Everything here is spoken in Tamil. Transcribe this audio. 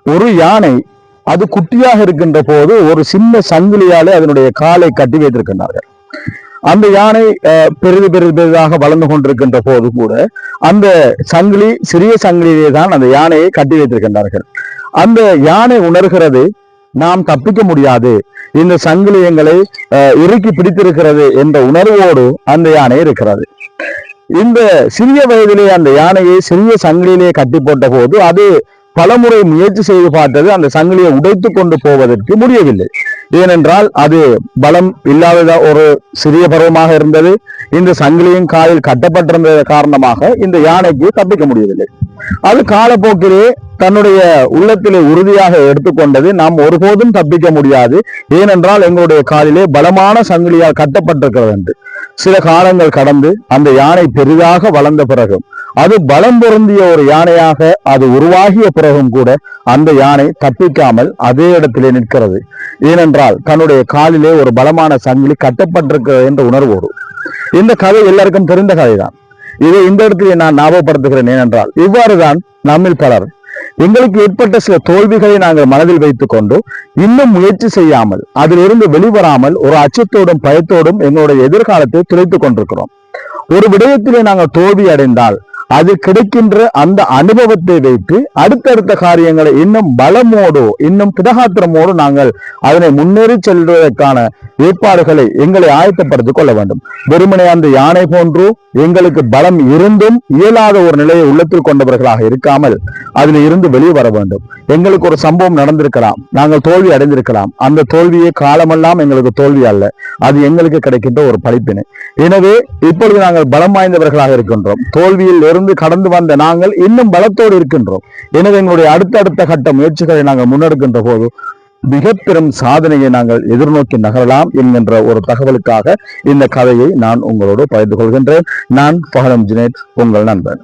ஒரு யானை அது குட்டியாக இருக்கின்ற போது ஒரு சின்ன சங்கிலியாலே அதனுடைய காலை கட்டி வைத்திருக்கின்றார்கள். அந்த யானை பெரிதாக வளர்ந்து கொண்டிருக்கின்ற போது கூட அந்த சங்கிலி சிறிய சங்கிலியே தான் அந்த யானையை கட்டி வைத்திருக்கின்றார்கள். அந்த யானை உணர்கிறது நாம் தப்பிக்க முடியாது, இந்த சங்கிலி எங்களை இறுக்கி பிடித்திருக்கிறது என்ற உணர்வோடு அந்த யானை இருக்கிறது. இந்த சிறிய வயதிலே அந்த யானையை சிறிய சங்கிலியிலே கட்டி போட்ட போது அது பலமுறை முயற்சி செய்து பார்த்தது, அந்த சங்கிலியை உடைத்து கொண்டு போவதற்கு முடியவில்லை. ஏனென்றால் அது பலம் இல்லாத ஒரு சிறிய பருவமாக இருந்தது. இந்த சங்கிலியின் காலில் கட்டப்பட்டிருந்த காரணமாக இந்த யானைக்கு தப்பிக்க முடியவில்லை. அது காலப்போக்கிலே தன்னுடைய உள்ளத்திலே உறுதியாக எடுத்துக்கொண்டது, நாம் ஒருபோதும் தப்பிக்க முடியாது, ஏனென்றால் எங்களுடைய காலிலே பலமான சங்கிலியால் கட்டப்பட்டிருக்கிறது என்று. சில காலங்கள் கடந்து அந்த யானை பெரிதாக வளர்ந்த பிறகும் அது பலம் பொருந்திய ஒரு யானையாக அது உருவாகிய பிறகும் கூட அந்த யானை தப்பிக்காமல் அதே இடத்திலே நிற்கிறது. ஏனென்றால் தன்னுடைய காலிலே ஒரு பலமான சங்கிலி கட்டப்பட்டிருக்கிறது என்ற உணர்வோடு. இந்த கதை எல்லாருக்கும் தெரிந்த கதைதான். இதை இந்த இடத்திலே நான் ஞாபகப்படுத்துகிறேன். ஏனென்றால் இவ்வாறுதான் நம்மில் பலர் எங்களுக்கு ஏற்பட்ட சில தோல்விகளை நாங்கள் மனதில் வைத்துக் கொண்டு இன்னும் முயற்சி செய்யாமல் அதிலிருந்து வெளிவராமல் ஒரு அச்சத்தோடும் பயத்தோடும் எங்களுடைய எதிர்காலத்தை துளைத்துக் கொண்டிருக்கிறோம். ஒரு விடயத்திலே நாங்கள் தோல்வி அடைந்தால் அது கிடைக்கின்ற அந்த அனுபவத்தை வைத்து அடுத்தடுத்த காரியங்களை இன்னும் பலமோடு இன்னும் திடகாத்திரமோடு நாங்கள் அதனை முன்னேறி செல்வதற்கான ஏற்பாடுகளை எங்களை ஆயத்தப்படுத்திக் கொள்ள வேண்டும். வெறுமனே அந்த யானை போன்று எங்களுக்கு பலம் இருந்தும் இயலாத ஒரு நிலையை உள்ளத்தில் கொண்டவர்களாக இருக்காமல் அதில் இருந்து வெளியே வர வேண்டும். எங்களுக்கு ஒரு சம்பவம் நடந்திருக்கலாம், நாங்கள் தோல்வி அடைந்திருக்கலாம். அந்த தோல்வியே காலமெல்லாம் எங்களுக்கு தோல்வி அல்ல, அது எங்களுக்கு கிடைக்கின்ற ஒரு படிப்பினை. எனவே இப்பொழுது நாங்கள் பலம் வாய்ந்தவர்களாக இருக்கின்றோம். தோல்வியில் இருந்து கடந்து வந்த நாங்கள் இன்னும் பலத்தோடு இருக்கின்றோம். எனவே எங்களுடைய அடுத்தடுத்த கட்ட முயற்சிகளை நாங்கள் முன்னெடுக்கின்ற போது மிக பெரும் சாதனையை நாங்கள் எதிர்நோக்கி நகரலாம் என்கின்ற ஒரு தகவலுக்காக இந்த கதையை நான் உங்களோடு பகிர்ந்து கொள்கின்றேன். நான் பகலம் ஜுனேத், உங்கள் நண்பன்.